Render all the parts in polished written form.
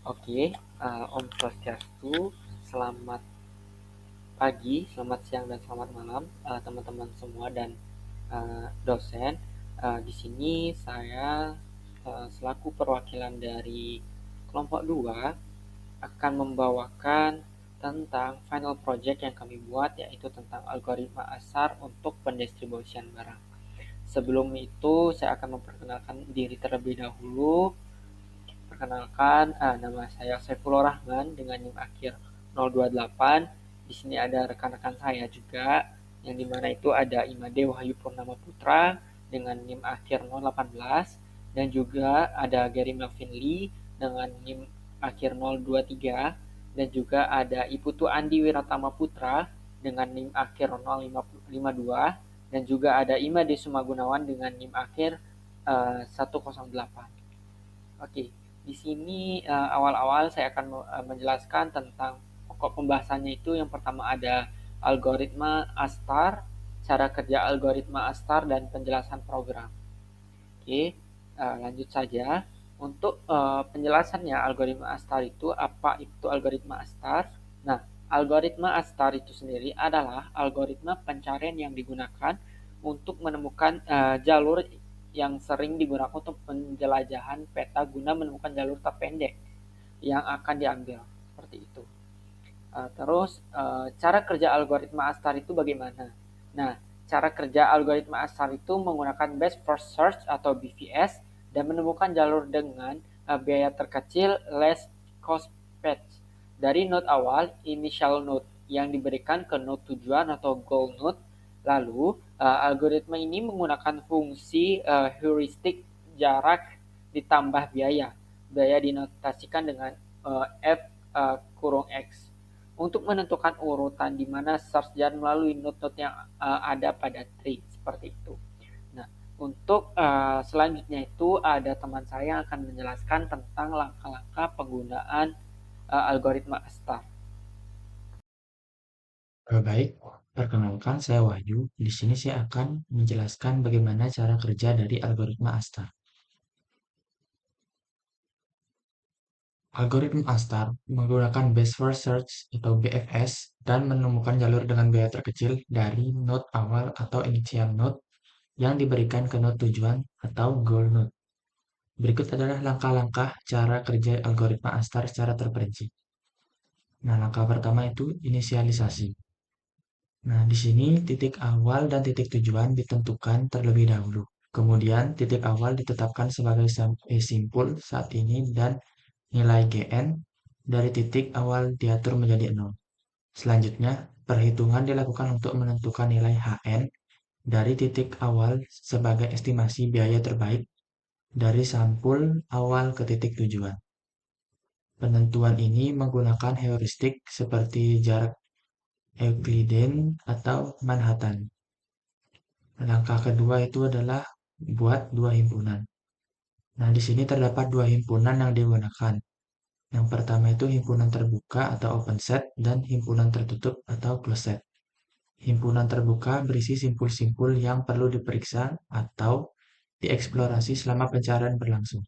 Oke, Om Swastiastu, selamat pagi, selamat siang, dan selamat malam teman-teman semua dan dosen. Di sini saya selaku perwakilan dari kelompok 2 akan membawakan tentang final project yang kami buat, yaitu tentang algoritma ASAR untuk pendistribusian barang. Sebelum itu, saya akan memperkenalkan diri terlebih dahulu. Perkenalkan, nama saya Saifullah Rahman dengan NIM akhir 028. Di sini ada rekan-rekan saya juga, yang dimana itu ada Imade Wahyu Purnama Putra dengan NIM akhir 018, dan juga ada Gary Melvin Lee dengan NIM akhir 023, dan juga ada Iputu Andi Wiratama Putra dengan NIM akhir 052, dan juga ada Imade Sumagunawan dengan NIM akhir 108. Oke, di sini awal-awal saya akan menjelaskan tentang pokok pembahasannya. Itu yang pertama ada algoritma ASTAR, cara kerja algoritma ASTAR, dan penjelasan program. Oke, lanjut saja. Untuk penjelasannya algoritma ASTAR itu, apa itu algoritma ASTAR? Nah, algoritma ASTAR itu sendiri adalah algoritma pencarian yang digunakan untuk menemukan jalur yang sering digunakan untuk penjelajahan peta guna menemukan jalur terpendek yang akan diambil. Seperti itu. Terus cara kerja algoritma ASTAR itu bagaimana? Nah, cara kerja algoritma ASTAR itu menggunakan best first search atau BFS dan menemukan jalur dengan biaya terkecil least cost path dari node awal initial node yang diberikan ke node tujuan atau goal node. Lalu algoritma ini menggunakan fungsi heuristik jarak ditambah biaya. Biaya dinotasikan dengan f kurung x untuk menentukan urutan di mana search jalan melalui node-node yang ada pada tree, seperti itu. Nah, untuk selanjutnya itu ada teman saya yang akan menjelaskan tentang langkah-langkah penggunaan algoritma ASTAR. Baik, perkenalkan saya Wahyu. Di sini saya akan menjelaskan bagaimana cara kerja dari algoritma ASTAR. Algoritma ASTAR menggunakan Best First Search atau BFS dan menemukan jalur dengan biaya terkecil dari node awal atau initial node yang diberikan ke node tujuan atau goal node. Berikut adalah langkah-langkah cara kerja algoritma ASTAR secara terperinci. Nah, langkah pertama itu inisialisasi. Nah, di sini titik awal dan titik tujuan ditentukan terlebih dahulu. Kemudian, titik awal ditetapkan sebagai simpul saat ini dan nilai Gn dari titik awal diatur menjadi 0. Selanjutnya, perhitungan dilakukan untuk menentukan nilai Hn dari titik awal sebagai estimasi biaya terbaik dari sampul awal ke titik tujuan. Penentuan ini menggunakan heuristik seperti jarak Euclidean atau Manhattan. Langkah kedua itu adalah buat dua himpunan. Nah, di sini terdapat dua himpunan yang digunakan. Yang pertama itu himpunan terbuka atau open set dan himpunan tertutup atau closed set. Himpunan terbuka berisi simpul-simpul yang perlu diperiksa atau dieksplorasi selama pencarian berlangsung.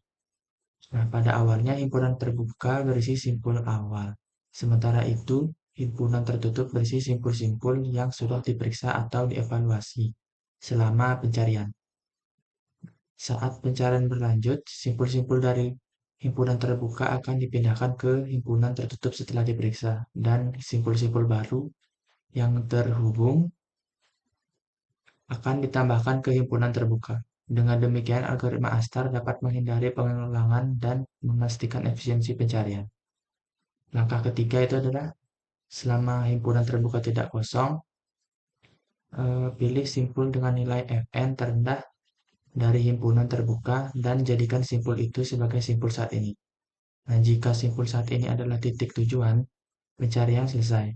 Nah, pada awalnya himpunan terbuka berisi simpul awal. Sementara itu, himpunan tertutup berisi simpul-simpul yang sudah diperiksa atau dievaluasi selama pencarian. Saat pencarian berlanjut, simpul-simpul dari himpunan terbuka akan dipindahkan ke himpunan tertutup setelah diperiksa, dan simpul-simpul baru yang terhubung akan ditambahkan ke himpunan terbuka. Dengan demikian, algoritma ASTAR dapat menghindari pengulangan dan memastikan efisiensi pencarian. Langkah ketiga itu adalah selama himpunan terbuka tidak kosong, pilih simpul dengan nilai Fn terendah dari himpunan terbuka dan jadikan simpul itu sebagai simpul saat ini. Nah, jika simpul saat ini adalah titik tujuan, pencarian selesai.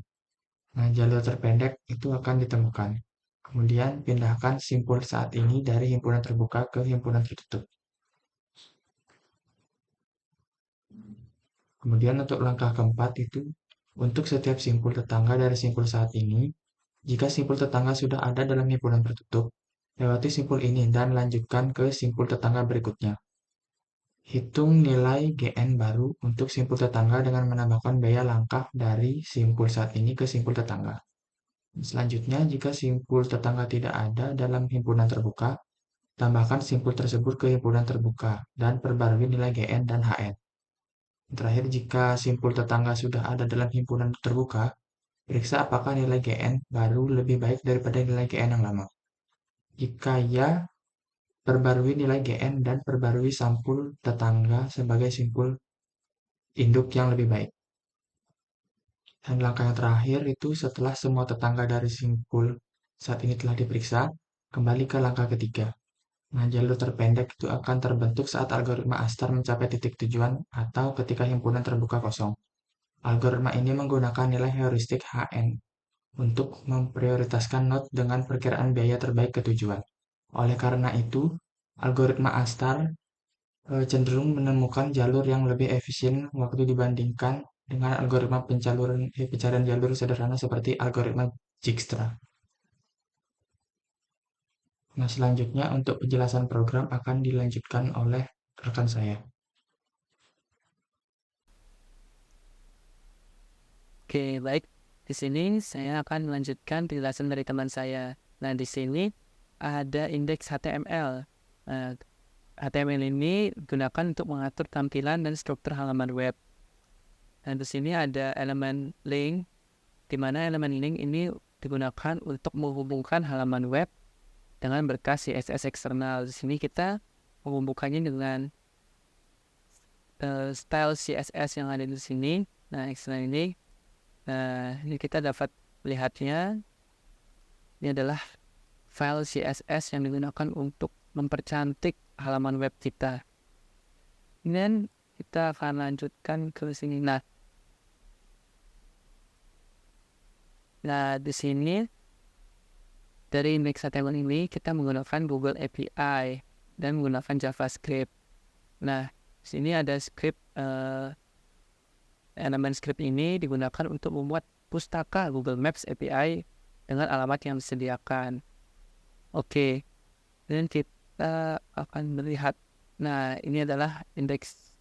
Nah, jalur terpendek itu akan ditemukan. Kemudian, pindahkan simpul saat ini dari himpunan terbuka ke himpunan tertutup. Kemudian, untuk langkah keempat itu, untuk setiap simpul tetangga dari simpul saat ini, jika simpul tetangga sudah ada dalam himpunan tertutup, lewati simpul ini dan lanjutkan ke simpul tetangga berikutnya. Hitung nilai GN baru untuk simpul tetangga dengan menambahkan biaya langkah dari simpul saat ini ke simpul tetangga. Selanjutnya, jika simpul tetangga tidak ada dalam himpunan terbuka, tambahkan simpul tersebut ke himpunan terbuka dan perbarui nilai GN dan HN. Terakhir, jika simpul tetangga sudah ada dalam himpunan terbuka, periksa apakah nilai GN baru lebih baik daripada nilai GN yang lama. Jika ya, perbarui nilai GN dan perbarui sampul tetangga sebagai simpul induk yang lebih baik. Dan langkah yang terakhir itu setelah semua tetangga dari simpul saat ini telah diperiksa, kembali ke langkah ketiga. Nah, jalur terpendek itu akan terbentuk saat algoritma Astar mencapai titik tujuan atau ketika himpunan terbuka kosong. Algoritma ini menggunakan nilai heuristik HN untuk memprioritaskan node dengan perkiraan biaya terbaik ke tujuan. Oleh karena itu, algoritma Astar cenderung menemukan jalur yang lebih efisien waktu dibandingkan dengan algoritma pencarian jalur sederhana seperti algoritma Dijkstra. Nah, selanjutnya untuk penjelasan program akan dilanjutkan oleh rekan saya. Oke, baik. Di sini saya akan melanjutkan penjelasan dari teman saya. Nah, di sini ada indeks HTML. Nah, HTML ini digunakan untuk mengatur tampilan dan struktur halaman web. Dan di sini ada elemen link, di mana elemen link ini digunakan untuk menghubungkan halaman web dengan berkas CSS eksternal. Di sini kita menghubungkannya dengan style CSS yang ada di sini. Nah, eksternal ini. Nah, ini kita dapat melihatnya. Ini adalah file CSS yang digunakan untuk mempercantik halaman web kita. Kemudian kita akan lanjutkan ke sini. Nah, di sini dari indeks HTML ini kita menggunakan Google API dan menggunakan JavaScript. Nah, di sini ada script elemen script ini digunakan untuk membuat pustaka Google Maps API dengan alamat yang disediakan. Oke, dan kita akan melihat. Nah, ini adalah indeks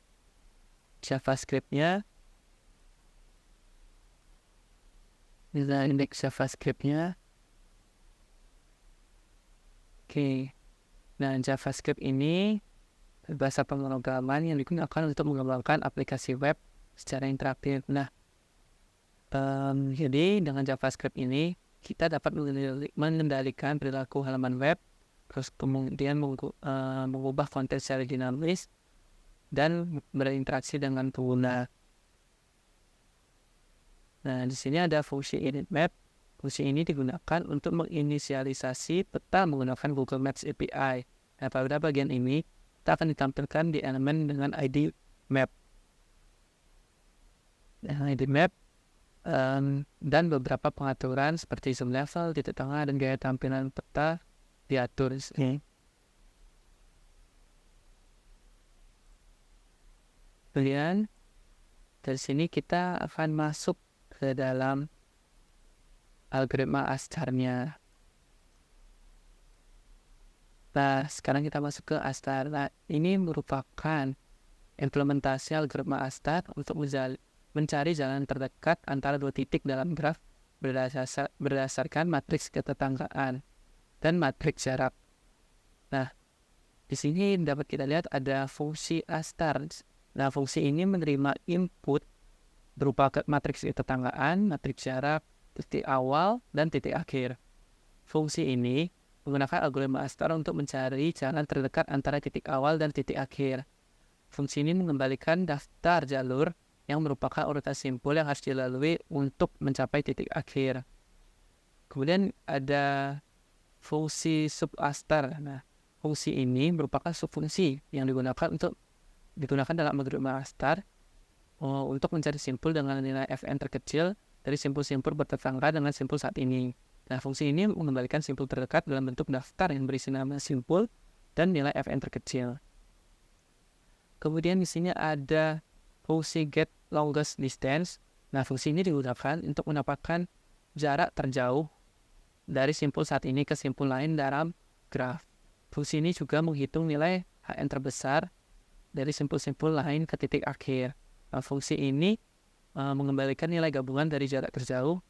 JavaScript-nya. Ini adalah indeks JavaScript-nya. Oke, nah JavaScript ini bahasa pemrograman yang digunakan untuk mengembangkan aplikasi web secara interaktif. Nah, jadi dengan JavaScript ini kita dapat mengendalikan perilaku halaman web, terus kemudian mengubah konten secara dinamis dan berinteraksi dengan pengguna. Nah, di sini ada fungsi init map. Fungsi ini digunakan untuk menginisialisasi peta menggunakan Google Maps API. Nah, pada bagian ini kita akan ditampilkan di elemen dengan ID map. Nah, ID map dan beberapa pengaturan seperti zoom level, titik tengah, dan gaya tampilan peta diatur. Kemudian dari sini kita akan masuk ke dalam algoritma Astar-nya. Nah, sekarang kita masuk ke Astar. Nah, ini merupakan implementasi algoritma Astar untuk mencari jalan terdekat antara dua titik dalam graf berdasarkan matriks ketetanggaan dan matriks jarak. Nah, di sini dapat kita lihat ada fungsi Astar. Nah, fungsi ini menerima input berupa matriks ketetanggaan, matriks jarak, titik awal, dan titik akhir. Fungsi ini menggunakan algoritma Astar untuk mencari jalan terdekat antara titik awal dan titik akhir. Fungsi ini mengembalikan daftar jalur yang merupakan urutan simpul yang harus dilalui untuk mencapai titik akhir. Kemudian ada fungsi subastar. Nah, fungsi ini merupakan subfungsi yang digunakan dalam algoritma Astar untuk mencari simpul dengan nilai Fn terkecil dari simpul-simpul bertetangga dengan simpul saat ini. Nah, fungsi ini mengembalikan simpul terdekat dalam bentuk daftar yang berisi nama simpul dan nilai Fn terkecil. Kemudian di sini ada fungsi get longest distance. Nah, fungsi ini digunakan untuk mendapatkan jarak terjauh dari simpul saat ini ke simpul lain dalam graf. Fungsi ini juga menghitung nilai Hn terbesar dari simpul-simpul lain ke titik akhir. Fungsi ini mengembalikan nilai gabungan dari jarak terjauh,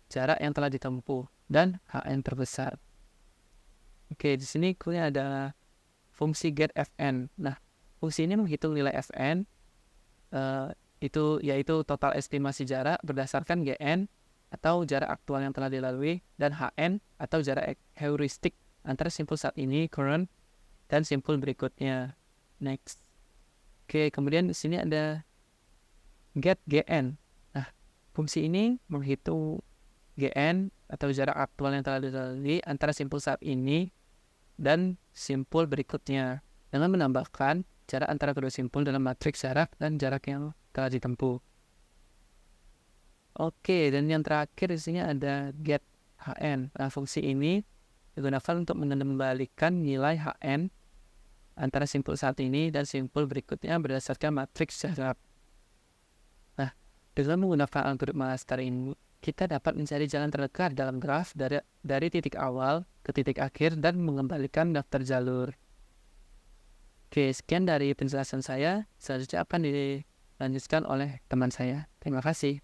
jarak yang telah ditempuh, dan HN terbesar. Oke, di sini kemudian ada fungsi get Fn. Nah, fungsi ini menghitung nilai Fn, yaitu total estimasi jarak berdasarkan Gn atau jarak aktual yang telah dilalui, dan Hn atau jarak heuristik antara simpul saat ini, current, dan simpul berikutnya, next. Oke, kemudian di sini ada get Gn. Nah, fungsi ini menghitung Gn atau jarak aktual yang telah dilalui antara simpul saat ini dan simpul berikutnya, dengan menambahkan jarak antara kedua simpul dalam matriks jarak dan jarak yang telah ditempuh. Oke, dan yang terakhir di sini ada get Hn. Nah, fungsi ini digunakan untuk mengembalikan nilai Hn antara simpul saat ini dan simpul berikutnya berdasarkan matriks jarak. Nah, dengan menggunakan algoritma Astar ini, kita dapat mencari jalan terdekat dalam graf dari titik awal ke titik akhir dan mengembalikan daftar jalur. Oke, sekian dari penjelasan saya. Selanjutnya akan dilanjutkan oleh teman saya. Terima kasih.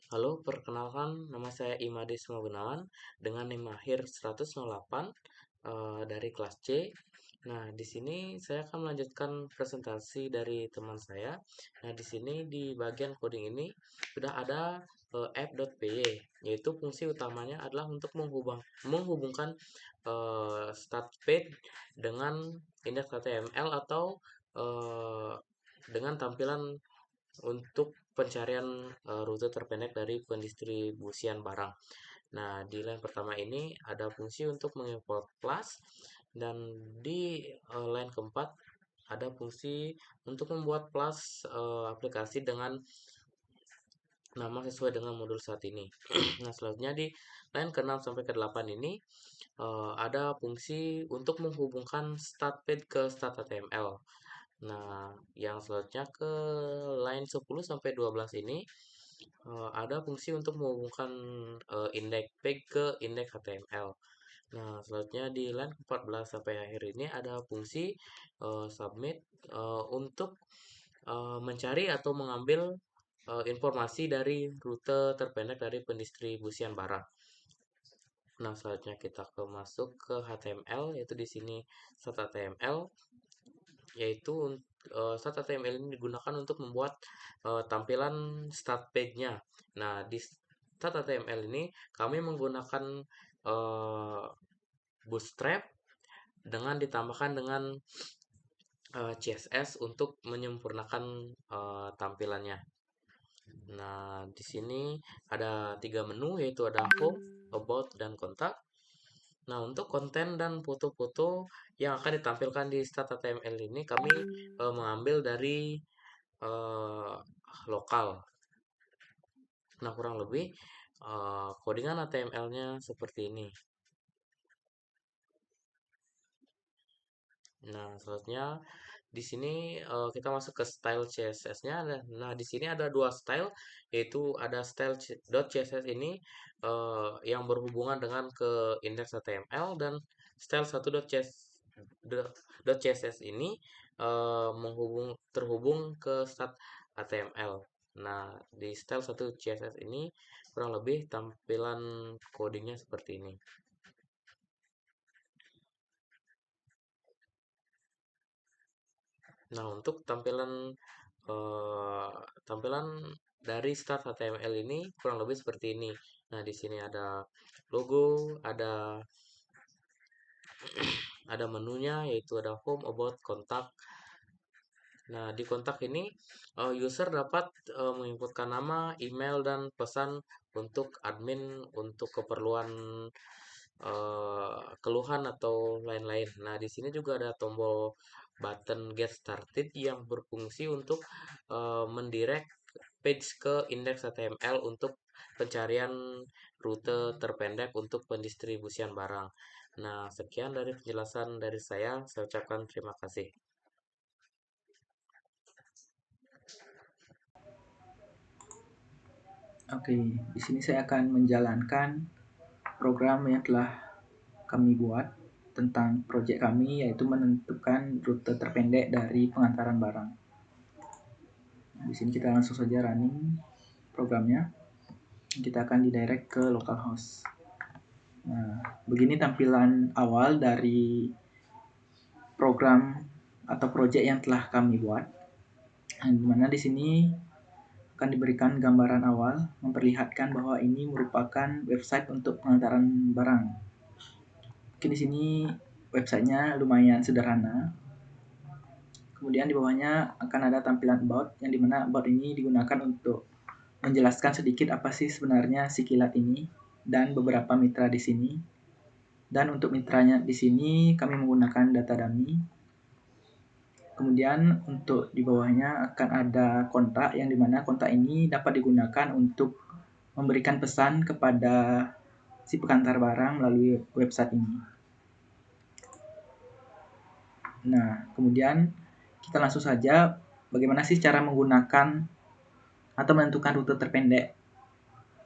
Halo, perkenalkan nama saya Imade Suma Gunawan dengan NIM akhir 108 dari kelas C. Nah, di sini saya akan melanjutkan presentasi dari teman saya. Nah, di sini di bagian coding ini sudah ada app.py, yaitu fungsi utamanya adalah untuk menghubungkan start page dengan index HTML atau dengan tampilan untuk pencarian rute terpendek dari pendistribusian barang. Nah, di line pertama ini ada fungsi untuk mengimport class, dan di line keempat ada fungsi untuk membuat class aplikasi dengan nama sesuai dengan modul saat ini. Nah, selanjutnya di line ke-6 sampai ke-8 ini ada fungsi untuk menghubungkan start page ke start HTML. Nah, yang selanjutnya ke line 10 sampai 12 ini ada fungsi untuk menghubungkan index page ke index HTML. Nah, selanjutnya di line 14 sampai akhir ini ada fungsi submit untuk mencari atau mengambil informasi dari rute terpendek dari pendistribusian barang. Nah, selanjutnya kita masuk ke HTML, yaitu di sini start HTML, yaitu start HTML ini digunakan untuk membuat tampilan start page-nya. Nah, di start HTML ini kami menggunakan Bootstrap dengan ditambahkan dengan CSS untuk menyempurnakan tampilannya. Nah, di sini ada 3 menu, yaitu ada home, about, dan kontak. Nah, untuk konten dan foto-foto yang akan ditampilkan di start HTML ini kami mengambil dari lokal. Nah, kurang lebih codingan HTML-nya seperti ini. Nah, selanjutnya di sini kita masuk ke style CSS-nya. Nah, di sini ada dua style, yaitu ada style.css ini yang berhubungan dengan ke index HTML, dan style 1.css ini terhubung ke start HTML. Nah, di style 1 CSS ini kurang lebih tampilan codingnya seperti ini. Nah, untuk tampilan dari start HTML ini kurang lebih seperti ini. Nah, di sini ada logo, ada menunya, yaitu ada home, about, kontak. Nah, di kontak ini user dapat menginputkan nama, email, dan pesan untuk admin untuk keperluan keluhan atau lain-lain. Nah, di sini juga ada tombol button get started yang berfungsi untuk mendirect page ke index HTML untuk pencarian rute terpendek untuk pendistribusian barang. Nah, sekian dari penjelasan dari saya ucapkan terima kasih. Oke, di sini saya akan menjalankan program yang telah kami buat. tentang proyek kami, yaitu menentukan rute terpendek dari pengantaran barang. Nah, di sini kita langsung saja running programnya. Kita akan didirect ke localhost. Nah, begini tampilan awal dari program atau proyek yang telah kami buat. Nah, dimana di sini akan diberikan gambaran awal memperlihatkan bahwa ini merupakan website untuk pengantaran barang. Mungkin di sini websitenya lumayan sederhana. Kemudian di bawahnya akan ada tampilan about, yang dimana about ini digunakan untuk menjelaskan sedikit apa sih sebenarnya si kilat ini dan beberapa mitra di sini. Dan untuk mitranya di sini kami menggunakan data dummy. Kemudian untuk di bawahnya akan ada kontak, yang dimana kontak ini dapat digunakan untuk memberikan pesan kepada si pengantar barang melalui website ini. Nah, kemudian kita langsung saja bagaimana sih cara menggunakan atau menentukan rute terpendek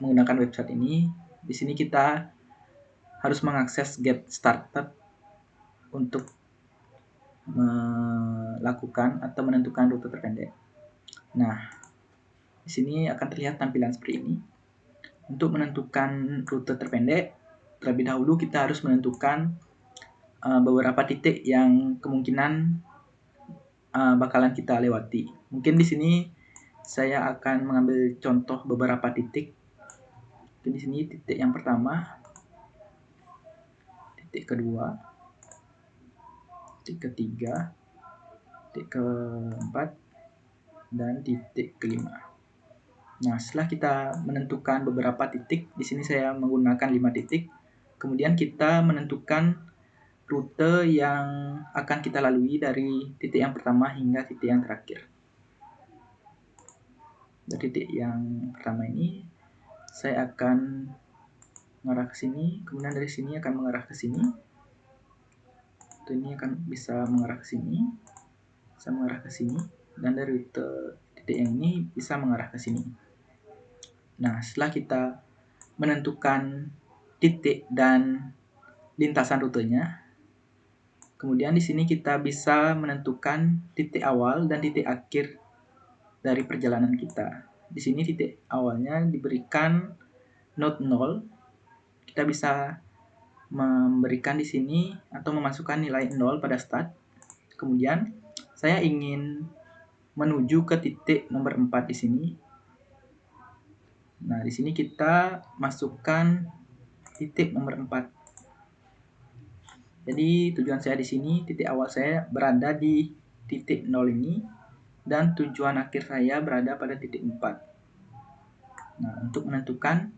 menggunakan website ini. Di sini kita harus mengakses get started untuk melakukan atau menentukan rute terpendek. Nah, di sini akan terlihat tampilan seperti ini. Untuk menentukan rute terpendek, terlebih dahulu kita harus menentukan beberapa titik yang kemungkinan bakalan kita lewati. Mungkin di sini saya akan mengambil contoh beberapa titik. Di sini titik yang pertama, titik kedua, titik ketiga, titik keempat, dan titik kelima. Nah, setelah kita menentukan beberapa titik, di sini saya menggunakan 5 titik. Kemudian kita menentukan rute yang akan kita lalui dari titik yang pertama hingga titik yang terakhir. Dari titik yang pertama ini, saya akan mengarah ke sini, kemudian dari sini akan mengarah ke sini. Ini akan bisa mengarah ke sini, bisa mengarah ke sini, dan dari titik yang ini bisa mengarah ke sini. Nah, setelah kita menentukan titik dan lintasan rutenya, kemudian di sini kita bisa menentukan titik awal dan titik akhir dari perjalanan kita. Di sini titik awalnya diberikan node 0. Kita bisa memberikan di sini atau memasukkan nilai 0 pada start. Kemudian saya ingin menuju ke titik nomor 4 di sini. Nah, di sini kita masukkan titik nomor 4. Jadi tujuan saya di sini, titik awal saya berada di titik 0 ini dan tujuan akhir saya berada pada titik 4. Nah, untuk menentukan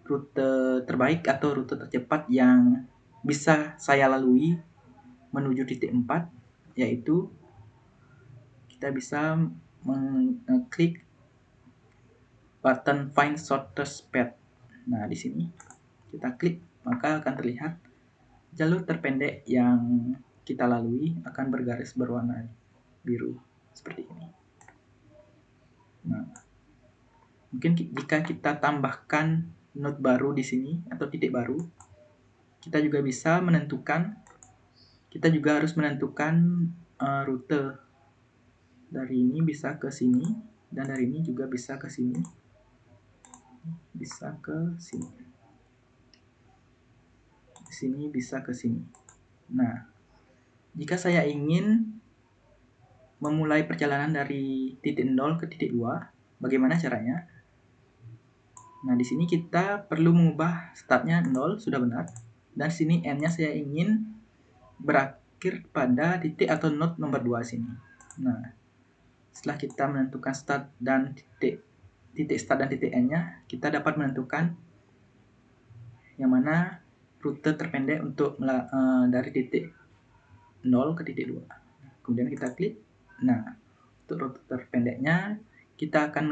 rute terbaik atau rute tercepat yang bisa saya lalui menuju titik 4, yaitu kita bisa mengklik button find shortest path. Nah, di sini kita klik, maka akan terlihat jalur terpendek yang kita lalui akan bergaris berwarna biru seperti ini. Nah, mungkin jika kita tambahkan node baru di sini atau titik baru, kita juga bisa menentukan, kita juga harus menentukan rute. Dari ini bisa ke sini, dan dari ini juga bisa ke sini, bisa ke sini, di sini bisa ke sini. Nah, jika saya ingin memulai perjalanan dari titik 0 ke titik 2, bagaimana caranya? Nah, di sini kita perlu mengubah startnya 0, sudah benar. Dan sini n-nya saya ingin berakhir pada titik atau node nomor 2 sini. Nah, setelah kita menentukan start dan titik start dan titik n-nya, kita dapat menentukan yang mana rute terpendek untuk dari titik 0 ke titik 2. Kemudian kita klik. Nah, untuk rute terpendeknya kita akan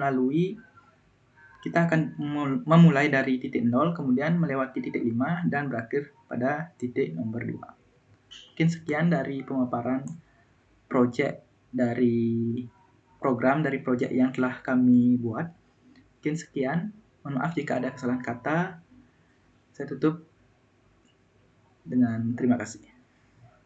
memulai dari titik 0, kemudian melewati titik 5 dan berakhir pada titik nomor 2. Mungkin sekian dari pemaparan program dari proyek yang telah kami buat. Mungkin sekian. Mohon maaf jika ada kesalahan kata. Saya tutup dengan terima kasih.